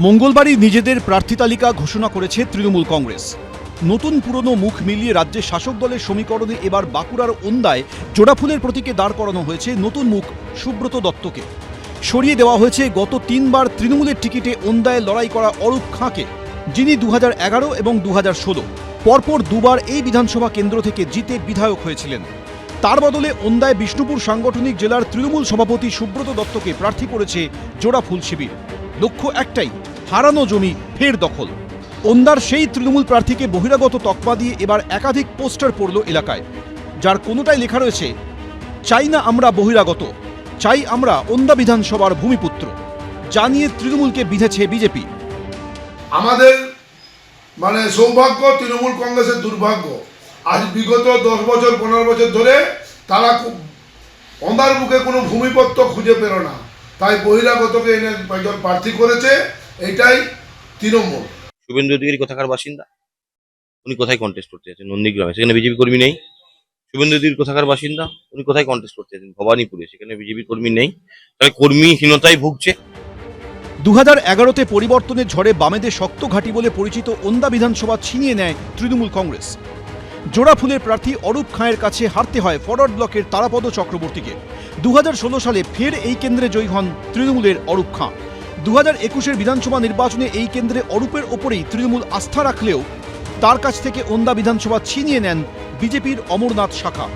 মঙ্গলবারই নিজেদের প্রার্থী তালিকা ঘোষণা করেছে তৃণমূল কংগ্রেস। নতুন পুরনো মুখ মিলিয়ে রাজ্যের শাসক দলের সমীকরণে এবার বাঁকুড়ার ওন্দায় জোড়াফুলের প্রতীকে দাঁড় করানো হয়েছে নতুন মুখ সুব্রত দত্তকে। সরিয়ে দেওয়া হয়েছে গত 3 বার তৃণমূলের টিকিটে ওন্দায় লড়াই করা অরূপ খাঁকে, যিনি 2011 এবং 2016 পরপর দুবার এই বিধানসভা কেন্দ্র থেকে জিতে বিধায়ক হয়েছিলেন। তার বদলে ওন্দায় বিষ্ণুপুর সাংগঠনিক জেলার তৃণমূল সভাপতি সুব্রত দত্তকে প্রার্থী করেছে জোড়াফুল শিবির। লক্ষ্য একটাই, হারানো জমি ফের দখল। ওন্দার সেই তৃণমূল প্রার্থীকে বহিরাগত তকমা দিয়ে এবার একাধিক পোস্টার পড়ল এলাকায়, যার কোনোটাই লেখা রয়েছে, চাই না আমরা বহিরাগত, চাই আমরা ওন্দা বিধানসভার ভূমিপুত্র। জানিয়ে তৃণমূলকে বিঁধেছে বিজেপি। আমাদের সৌভাগ্য, তৃণমূল কংগ্রেসের দুর্ভাগ্য। আজ বিগত 10 বছর 15 বছর ধরে তারা ওন্দার বুকে কোনো ভূমিপত্র খুঁজে পেল না, তাই বহিরাগতকে এনে একজন প্রার্থী করেছে। এটাই তৃণমূল। শুভেন্দু অধিকারী কোথাকার বাসিন্দা? উনি কোথায় কন্টেস্ট করতে যাচ্ছেন? নন্দীগ্রামে, সেখানে বিজেপি কর্মী নেই। শুভেন্দু অধিকারী কোথাকার বাসিন্দা? উনি কোথায় কন্টেস্ট করতে যাচ্ছেন? ভবানীপুরে, সেখানে বিজেপি কর্মী নেই। তাহলে কর্মীহীনতায় ভুগছে। 2011-তে পরিবর্তনের ঝড়ে বামেদের শক্ত ঘাঁটি বলে পরিচিত ওন্দা বিধানসভা ছিনিয়ে নেয় তৃণমূল কংগ্রেস। জোড়াফুলের প্রার্থী অরূপ খাঁয়ের কাছে হারতে হয় ফরওয়ার্ড ব্লকের তারাপদ চক্রবর্তীকে। 2016 সালে ফের এই কেন্দ্রে জয়ী হন তৃণমূলের অরূপ খাঁ। 2021-এর বিধানসভা নির্বাচনে এই কেন্দ্রে অরূপের ওপরেই তৃণমূল আস্থা রাখলেও তার কাছ থেকে ওন্দা বিধানসভা ছিনিয়ে নেন বিজেপির অমরনাথ শাখা।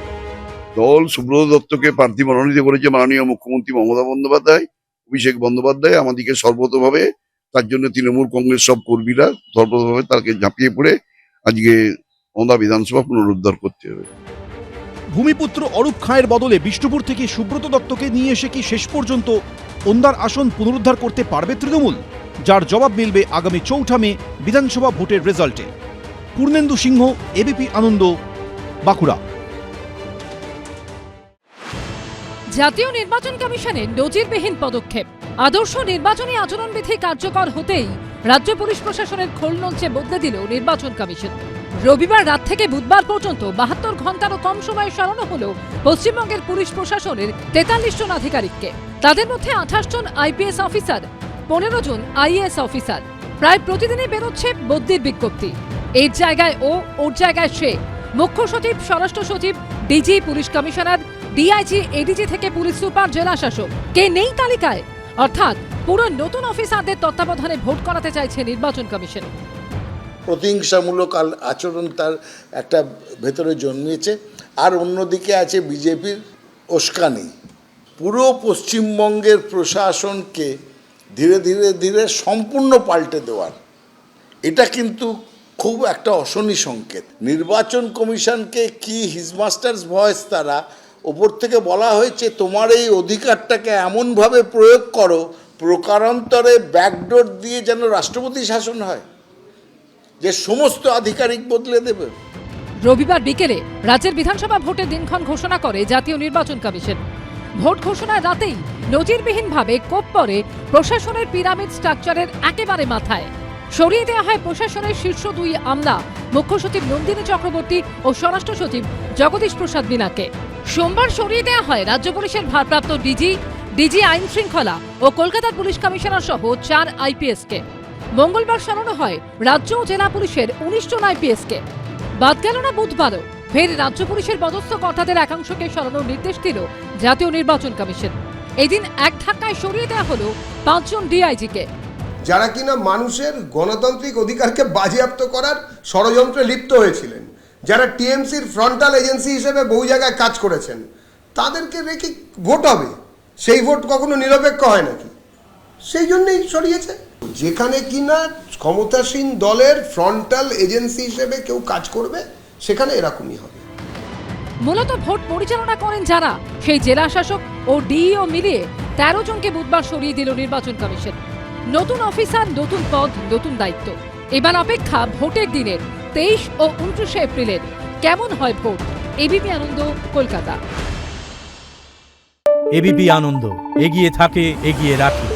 দল সুব্রত দত্তকে প্রার্থী মনোনীত করেছে মাননীয় মুখ্যমন্ত্রী মমতা বন্দ্যোপাধ্যায়, অভিষেক বন্দ্যোপাধ্যায়। আমাদেরকে সর্বতভাবে তার জন্য তৃণমূল কংগ্রেস সব কর্মীরা সর্বতভাবে তাকে ঝাঁপিয়ে পড়ে আজকে ওন্দা বিধানসভা পুনরুদ্ধার করতে হবে। ভূমিপুত্র অরূপ খাঁয়ের বদলে বিষ্ণুপুর থেকে সুব্রত দত্তকে নিয়ে এসে কি শেষ পর্যন্ত ওন্দার আসন পুনরুদ্ধার করতে পারবে তৃণমূল? যার জবাব মিলবে আগামী 4 মে বিধানসভা ভোটের রেজাল্টে। পূর্ণেন্দু সিংহ, এবিপি আনন্দ, বাঁকুড়া। জাতীয় নির্বাচন কমিশনের নজিরবিহীন পদক্ষেপ। আদর্শ নির্বাচনী আচরণবিধি কার্যকর হতেই রাজ্য পুলিশ প্রশাসনের খোলনলচে বদলে দিল নির্বাচন কমিশন। রবিবার রাত থেকে বুধবার পর্যন্ত 72 ঘন্টারও কম সময়ে সরানো হলো পশ্চিমবঙ্গের পুলিশ প্রশাসনের 43 জন আধিকারিককে। তাদের মধ্যে 28 জন আইপিএস অফিসার, 15 জন আইএএস অফিসার। প্রায় প্রতিদিনই বেরোচ্ছে বদলির বিজ্ঞপ্তি। এর জায়গায় ও, ওর জায়গায় সে। মুখ্য সচিব, স্বরাষ্ট্র সচিব, DG, police commissioner, DIG, ADG থেকে পুলিশ সুপার, জেলা শাসক কে নেই তালিকায়। অর্থাৎ পুরো নতুন অফিসারদের তত্ত্বাবধানে ভোট করাতে চাইছে নির্বাচন কমিশন। প্রতিহিংসামূলক আচরণ তার একটা ভেতরে জন্মিয়েছে। আর অন্যদিকে আছে বিজেপির উস্কানি। পুরো পশ্চিমবঙ্গের প্রশাসনকে ধীরে ধীরে ধীরে সম্পূর্ণ পাল্টে দেওয়ার, এটা কিন্তু খুব একটা অশনি সংকেত। নির্বাচন কমিশনকে কি হিজমাস্টার্স ভয়েস, তারা ওপর থেকে বলা হয়েছে তোমার এই অধিকারটাকে এমনভাবে প্রয়োগ করো প্রকারান্তরে ব্যাকডোর দিয়ে যেন রাষ্ট্রপতি শাসন হয়, যে সমস্ত আধিকারিক বদলে দেবে। রবিবার বিকেলে রাজ্যের বিধানসভা ভোটের দিনক্ষণ ঘোষণা করে জাতীয় নির্বাচন কমিশন। ভোট ঘোষণার রাতেই নজিরবিহীনভাবে কোপ পড়ে প্রশাসনের পিরামিড স্ট্রাকচারের একেবারে মাথায়। সরিয়ে দেওয়া হয় প্রশাসনের শীর্ষ 2 আমলা, মুখ্য সচিব নন্দিনী চক্রবর্তী ও স্বরাষ্ট্র সচিব জগদীশ প্রসাদ মীনাকে। সোমবার সরিয়ে দেওয়া হয় রাজ্য পুলিশের ভারপ্রাপ্ত ডিজি আইন শৃঙ্খলা ও কলকাতার পুলিশ কমিশনার সহ 4 আইপিএসকে। মঙ্গলবার সরানো হয় রাজ্য ও জেলা পুলিশের 19 জন আইপিএসকে। বাদ গেল না বুধবারও ফের রাজ্য পুলিশের পদস্থ কর্তাদের একাংশকে সরানোর নির্দেশ দিল জাতীয় নির্বাচন কমিশন। এদিন এক ধাক্কায় সরিয়ে দেওয়া হলো 5 জন ডিআইজিকে, যারা কিনা মানুষের গণতান্ত্রিক অধিকারকে বাজেয়াপ্ত করার ষড়যন্ত্রে লিপ্ত হয়েছিলেন, যারা টিএমসির ফ্রন্টাল এজেন্সি হিসেবে বহু জায়গায় কাজ করেছেন, তাদেরকে রেখে ভোট হবে। সেই ভোট কখনো নিরপেক্ষ হয় নাকি? সেই জন্যই সরিয়েছে। যেখানে কিনা ক্ষমতাসীন দলের ফ্রন্টাল এজেন্সি হিসেবে কেউ কাজ করবে, সেখানে এরকমই হবে। মূলত ভোট পরিচালনা করেন যারা, সেই জেলা শাসক ও ডিইও মিলিয়ে 13 জনকে বুধবার সরিয়ে দিল নির্বাচন কমিশন। নতুন অফিসার, নতুন পদ, নতুন দায়িত্ব। এবার অপেক্ষা ভোটের দিনের 23 ও 29 এপ্রিলের। কেমন হয় ভোট? এবিপি আনন্দ, কলকাতা। এবিপি আনন্দ, এগিয়ে থাকে, এগিয়ে রাখে।